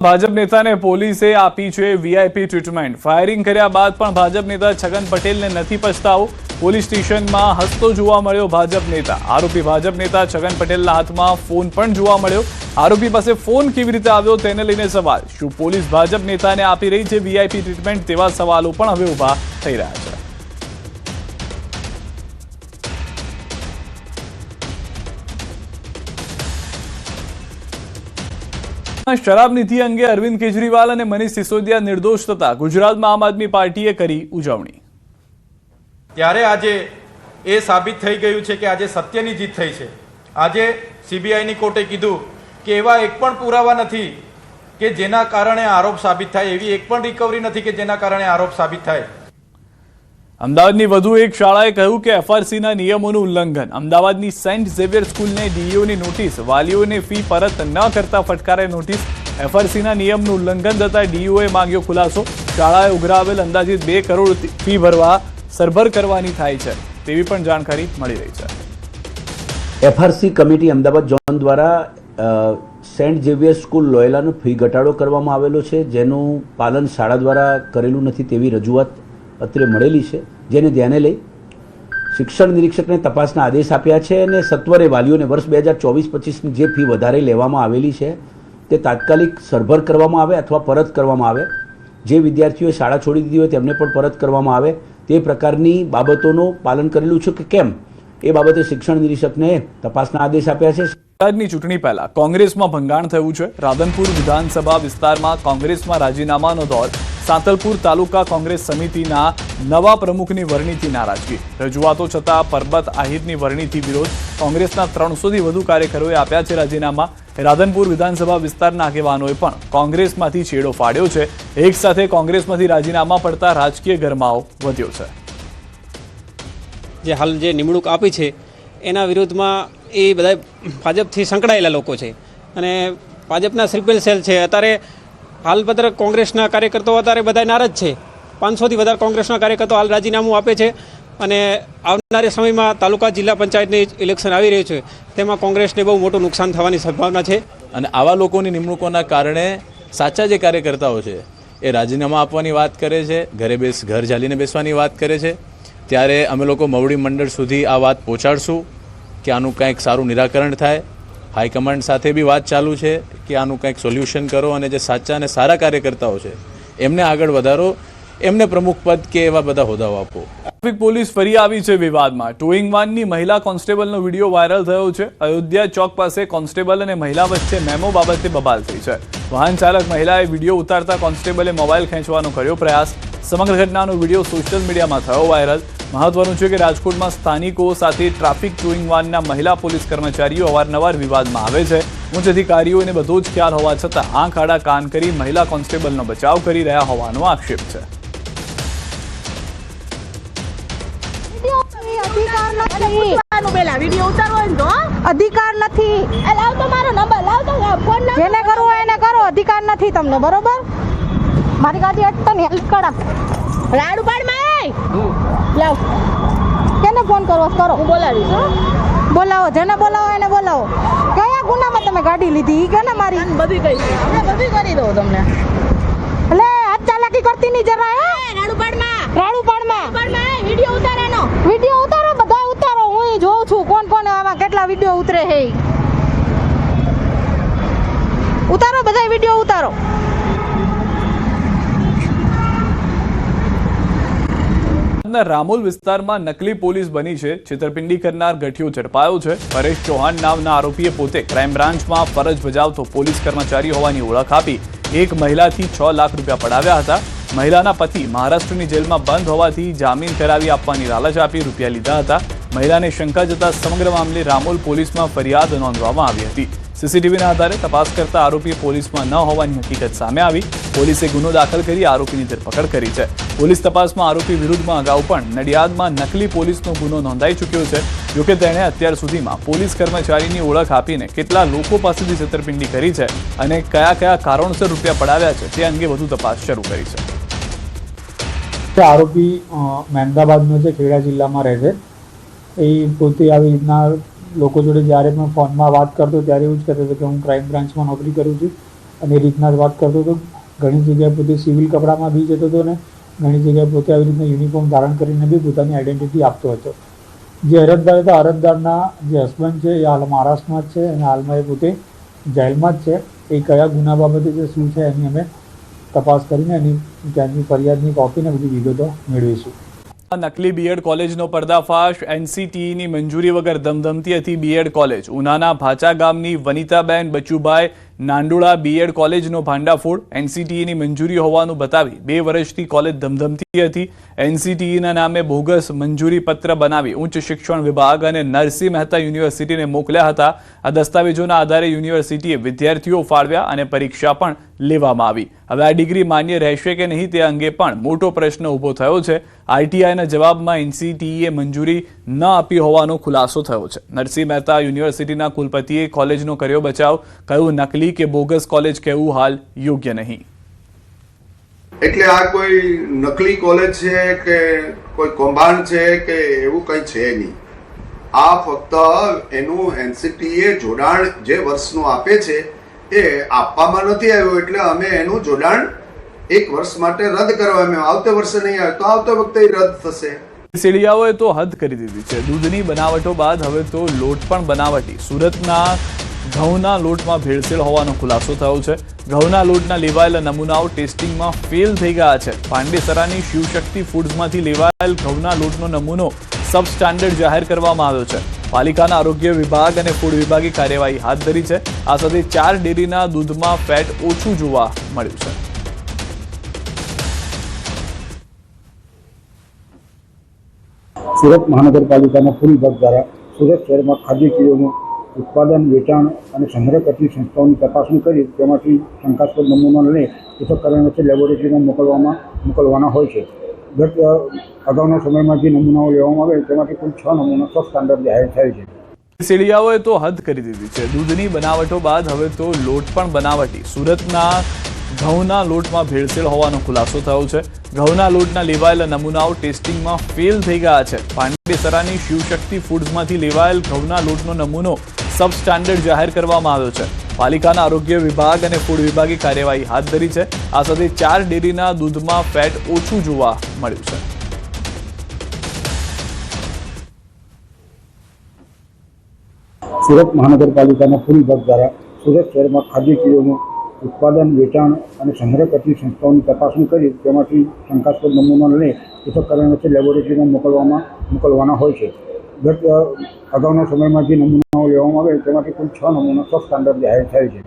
ભાજપ નેતાને પોલીસે આપી છે વીઆઈપી ટ્રીટમેન્ટ। ફાયરિંગ કર્યા બાદ પણ ભાજપ નેતા છગન પટેલને નથી પછતાવો। પોલીસ સ્ટેશનમાં હસતો જોવા મળ્યો ભાજપ નેતા। આરોપી ભાજપ નેતા છગન પટેલના હાથમાં ફોન પણ જોવા મળ્યો। આરોપી પાસે ફોન કેવી રીતે આવ્યો તેને લઈને સવાલ। શું પોલીસ ભાજપ નેતાને આપી રહી છે વીઆઈપી ટ્રીટમેન્ટ? તેવા સવાલો પણ હવે ઊભા થઈ રહ્યા છે। शराब नीति अंगे अरविंद केजरीवाल और मनीष सिसोदिया निर्दोष थता गुजरात में आम आदमी पार्टीए करी उजवणी। त्यारे आजे ए साबित थई गयुं छे के आजे सत्यनी जीत थई छे। आजे सीबीआई नी कोर्टे कीधुं के एवा एक पण पुरावा नथी के जेना कारणे आरोप साबित थाय, एवी एक पण रिकवरी नथी के जेना कारणे आरोप साबित थाय। अमदावादनी વધુ એક શાળાએ કહ્યું કે એફઆરસીના નિયમોનું ઉલ્લંઘન। અમદાવાદની સેન્ટ ઝેવિયર સ્કૂલને ડીઈઓની નોટિસ, વાલીઓને ફી પરત ન કરતા ફટકારે નોટિસ। એફઆરસીના નિયમનું ઉલ્લંઘન થતા ડીઈઓએ માંગ્યો ખુલાસો। શાળાએ ઉઘરાવેલ અંદાજિત 2 કરોડ ફી ભરવા સરભર કરવાની થાય છે તેવી પણ જાણકારી મળી રહી છે। એફઆરસી કમિટી અમદાવાદ ઝોન દ્વારા સેન્ટ ઝેવિયર સ્કૂલ લોયલાનો ફી ઘટાડો કરવામાં આવેલો છે, જેનું પાલન શાળા દ્વારા કરેલું નથી તેવી રજૂઆત અત્રે મળેલી છે, જેને ધ્યાને લઈ શિક્ષણ નિરીક્ષકને તપાસના આદેશ આપ્યા છે અને સત્વરે વાલીઓને વર્ષ 2024-25ની જે ફી વધારે લેવામાં આવેલી છે તે તાત્કાલિક સરભર કરવામાં આવે અથવા પરત કરવામાં આવે। જે વિદ્યાર્થીઓએ શાળા છોડી દીધી હોય તેમને પણ પરત કરવામાં આવે તે પ્રકારની બાબતોનું પાલન કરેલું છે કે કેમ એ બાબતે શિક્ષણ નિરીક્ષકને તપાસના આદેશ આપ્યા છે। ગુજરાતની ચૂંટણી પહેલા કોંગ્રેસમાં ભંગાણ થયું છે। રાધનપુર વિધાનસભા વિસ્તારમાં કોંગ્રેસમાં રાજીનામાનો દોર। સાંતલપુર તાલુકા કોંગ્રેસ સમિતિના નવા પ્રમુખની વરણીથી નારાજગી। રજૂઆતો છતાં પરબત આહિરની વરણીથી વિરોધ। કોંગ્રેસના 300થી વધુ કાર્યકરોએ આપ્યા છે રાજીનામા। રાધનપુર વિધાનસભા વિસ્તારના આગેવાનોએ પણ કોંગ્રેસમાંથી છેડો ફાડ્યો છે। એક સાથે કોંગ્રેસમાંથી રાજીનામા પડતા રાજકીય ગરમાવો વધ્યો છે। જે હાલ જે નિમણૂક આપી છે એના વિરોધમાં એ બધા ભાજપથી સંકળાયેલા લોકો છે અને ભાજપના સ્લીપર સેલ છે। અત્યારે હાલ બધા કોંગ્રેસના કાર્યકર્તાઓ અત્યારે બધા નારાજ છે। 500થી વધારે કોંગ્રેસના કાર્યકર્તાઓ હાલ રાજીનામું આપે છે અને આવનારા સમયમાં તાલુકા જિલ્લા પંચાયતની ઇલેક્શન આવી રહ્યું છે, તેમાં કોંગ્રેસને બહુ મોટું નુકસાન થવાની સંભાવના છે। અને આવા લોકોની નિમણૂકોના કારણે સાચા જે કાર્યકર્તાઓ છે એ રાજીનામા આપવાની વાત કરે છે, ઘર ઝાલીને બેસવાની વાત કરે છે। ત્યારે અમે લોકો મવડી મંડળ સુધી આ વાત પહોંચાડશું કે આનું કંઈક સારું નિરાકરણ થાય। હાઈકમાન્ડ સાથે બી વાત ચાલુ છે કે આનું કંઈક સોલ્યુશન કરો અને જે સાચા અને સારા કાર્યકર્તાઓ છે એમને આગળ વધારો, એમને પ્રમુખ પદ કે એવા બધા હોદ્દાઓ આપો। ટ્રાફિક પોલીસ ફરી આવી છે વિવાદમાં। ટોઈંગ વાનની મહિલા કોન્સ્ટેબલનો વિડીયો વાયરલ થયો છે। અયોધ્યા ચોક પાસે કોન્સ્ટેબલ અને મહિલા વચ્ચે મેમો બાબતે બબાલ થઈ છે। વાહન ચાલક મહિલાએ વિડીયો ઉતારતા કોન્સ્ટેબલે મોબાઈલ ખેંચવાનો કર્યો પ્રયાસ। સમગ્ર ઘટનાનો વિડીયો સોશિયલ મીડિયામાં થયો વાયરલ। મહત્વનું છે કે રાજકોટમાં સ્થાનિકો સાથે ટ્રાફિક ટોઈંગ વાનના મહિલા પોલીસ કર્મચારીઓ અવારનવાર વિવાદમાં આવે છે। ઉચ્ચ અધિકારીઓને બધો જ ખ્યાલ હોવા છતાં આંખ આડા કાન કરી મહિલા કોન્સ્ટેબલનો બચાવ કરી રહ્યા હોવાનો આક્ષેપ છે। અધિકાર નથી, જેને કરવો એને કરો, અધિકાર નથી તમને, બરોબર? મારી ગાડી અટકની હેલ્પ કરા રાડુ પાડમાં લાવ, કેને ફોન કરવો કરો, હું બોલાવીશ। બોલાવો, જેને બોલાવો એને બોલાવો। કયા ગુનામાં તમે ગાડી લીધી? ઈ કે ને મારી બધી કઈ આપણે બધી કરી દઉં તમને। એટલે હાથ ચાલાકી કરતી નહીં જરા। રાડુ પાડમાં વિડિયો ઉતારવાનો, વિડિયો ઉતારો, બધા ઉતારો, હું જોઉં છું કોણ આવા કેટલા વિડિયો ઉતરે છે। ઉતારો, બધા વિડિયો ઉતારો। રામોલ વિસ્તારમાં નકલી પોલીસ બની છે। છેતરપિંડી કરનાર ગઠિયો ઝડપાયો છે। પરેશ ચૌહાણ નામના આરોપીએ પોતે ક્રાઇમ બ્રાન્ચમાં ફરજ બજાવતો પોલીસ કર્મચારી હોવાની ઓળખ આપી એક મહિલાથી 6 લાખ રૂપિયા પડાવ્યા હતા। મહિલાના પતિ મહારાષ્ટ્રની જેલમાં બંધ હોવાથી જામીન કરાવી આપવાની લાલચ આપી રૂપિયા લીધા હતા। મહિલાને શંકા જતા સમગ્ર મામલે રામોલ પોલીસમાં ફરિયાદ નોંધવામાં આવી હતી। સીસીટીવીના આધારે તપાસ કરતા આરોપી પોલીસમાં ન હોવાની હકીકત સામે આવી। પોલીસે ગુનો દાખલ કરી આરોપીની ધરપકડ કરી છે। પોલીસ તપાસમાં આરોપી વિરુદ્ધમાં અગાઉ પણ નડિયાદમાં નકલી પોલીસનો ગુનો નોંધાઈ ચૂક્યો છે। જોકે તેણે અત્યાર સુધીમાં પોલીસ કર્મચારીની ઓળખ આપીને કેટલા લોકો પાસેથી છેતરપિંડી કરી છે અને કયા કારણોસર રૂપિયા પડાવ્યા છે તે અંગે વધુ તપાસ શરૂ કરી છે। આરોપી મહેમદાબાદનો છે, ખેડા જિલ્લામાં રહે છે। એ પોતે આવી રીતના લોકો જોડે જ્યારે પણ ફોનમાં વાત કરતો ત્યારે એવું જ કહેતો હતો કે હું ક્રાઇમ બ્રાન્ચમાં નોકરી કરું છું અને એ રીતના જ વાત કરતો હતો. ઘણી જગ્યાએ પોતે સિવિલ કપડામાં બી જતો હતો ને ઘણી જગ્યાએ પોતે આવી રીતના યુનિફોર્મ ધારણ કરીને બી પોતાની આઈડેન્ટિટી આપતો હતો. જે અરજદાર હતા, અરજદારના જે હસબન્ડ છે એ હાલ મહારાષ્ટ્રમાં જ છે અને હાલમાં એ પોતે જેલમાં જ છે. એ કયા ગુના બાબતે છે શું છે એની અમે તપાસ કરીને એની ત્યાંની ફરિયાદની કોપીને બધી વિગતો મેળવીશું. નકલી બીએડ કોલેજનો પર્દાફાશ. એનસીટીઈની મંજૂરી વગર ધમધમતી હતી બીએડ કોલેજ. ઉનાના ભાચા ગામની વનિતાબેન બચુભાઈ નાંદોળા બીએડ કોલેજનો ભાંડાફોડ. એનસીટીઈની મંજૂરી હોવાનું બતાવી 2 વર્ષથી કોલેજ ધમધમતી હતી. એનસીટીઈના નામે બોગસ મંજૂરી પત્ર બનાવી ઉચ્ચ શિક્ષણ વિભાગ અને નરસિંહ મહેતા યુનિવર્સિટીને મોકલ્યા હતા. આ દસ્તાવેજોના આધારે યુનિવર્સિટીએ વિદ્યાર્થીઓ ફાળવ્યા અને પરીક્ષા પણ લેવામાં આવી. હવે આ ડિગ્રી માન્ય રહેશે કે નહીં તે અંગે પણ મોટો પ્રશ્ન ઊભો થયો છે. આરટીઆઈના જવાબમાં એનસીટીઈએ મંજૂરી ન આપી હોવાનો ખુલાસો થયો છે. નરસિંહ મહેતા યુનિવર્સિટીના કુલપતિએ કોલેજનો કર્યો બચાવ. કહ્યું નકલી કે બોગસ કોલેજ કહેવું હાલ યોગ્ય નહીં. એટલે આ કોઈ નકલી કોલેજ છે કે કોઈ કૌભાંડ છે કે એવું કંઈ છે નહીં. આ ફક્ત એનું એનસીટીએ જોડાણ જે વર્ષનું આપે છે એ આપવામાં નથી આવ્યું એટલે અમે એનું જોડાણ 1 વર્ષ માટે રદ કરવા અમે આવતે વર્ષે નહીં આવે તો આવતે વખતે રદ થશે. શેડિયાઓએ તો હદ કરી દીધી છે. દૂધની બનાવટો બાદ હવે તો લોટ પણ બનાવટી. સુરતના ઘઉંના લોટમાં ભેળસેળ હોવાનો ખુલાસો થયો છે. ઘઉંના લોટના લેવાયેલા નમૂનાઓ ટેસ્ટિંગમાં ફેલ થઈ ગયા છે. પાંડેસરાની શિવશક્તિ ફૂડ્સમાંથી લેવાયેલ ઘઉંના લોટનો નમૂનો સબ સ્ટાન્ડર્ડ જાહેર કરવામાં આવ્યો છે. પાલિકાના આરોગ્ય વિભાગ અને ફૂડ વિભાગે કાર્યવાહી હાથ ધરી છે. આ સાથે 4 ડેરીના દૂધમાં ફેટ ઓછું જોવા મળ્યું છે. સુરત મહાનગરપાલિકાના ફૂડ વિભાગ દ્વારા સુરત શહેરમાં ખાદ્ય ચીજોનું ઉત્પાદન, વેચાણ અને સંગ્રહ કરતી સંસ્થાઓની તપાસણી કરી તેમાંથી શંકાસ્પદ નમૂના લઈ પૃથ્થકરણ વચ્ચે લેબોરેટરીમાં મોકલવાના હોય છે. ગત અગાઉના સમયમાં જે નમૂનાઓ લેવામાં આવે તેમાંથી કુલ 6 નમૂના સબ સ્ટાન્ડર્ડ જાહેર થયેલ છે. શેડિયાઓએ તો હદ કરી દીધી છે. દૂધની બનાવટો બાદ હવે તો લોટ પણ બનાવટી. સુરતના ઘઉંના લોટમાં ભેળસેળ હોવાનો ખુલાસો થયો છે. ઘઉંના લોટના લેવાયેલા નમૂનાઓ ટેસ્ટિંગમાં ફેલ થઈ ગયા છે. પાંડેસરાની શિવશક્તિ ફૂડ્સમાંથી લેવાયેલ ઘઉંના લોટનો નમૂનો સબ સ્ટાન્ડર્ડ જાહેર કરવામાં આવ્યો છે. પાલિકાના આરોગ્ય વિભાગ અને ફૂડ વિભાગે કાર્યવાહી હાથ ધરી છે. આ સાથે 4 ડેરીના દૂધમાં ફેટ ઓછું જોવા મળ્યું છે. સુરત મહાનગરપાલિકાના ફૂડ વિભાગ દ્વારા સુરત શહેરમાં ખાદ્ય ચીજોનું ઉત્પાદન, વેચાણ અને સંગ્રહ કરતી સંસ્થાઓની તપાસણી કરી તેમાંથી શંકાસ્પદ નમૂના લઈ પૃથ્થકરણ વચ્ચે લેબોરેટરીમાં મોકલવાના હોય છે. ગત અગાઉના સમયમાં જે નમૂનાઓ લેવામાં આવે તેમાંથી કુલ 6 નમૂના સબ સ્ટાન્ડર્ડ જાહેર થયેલ છે.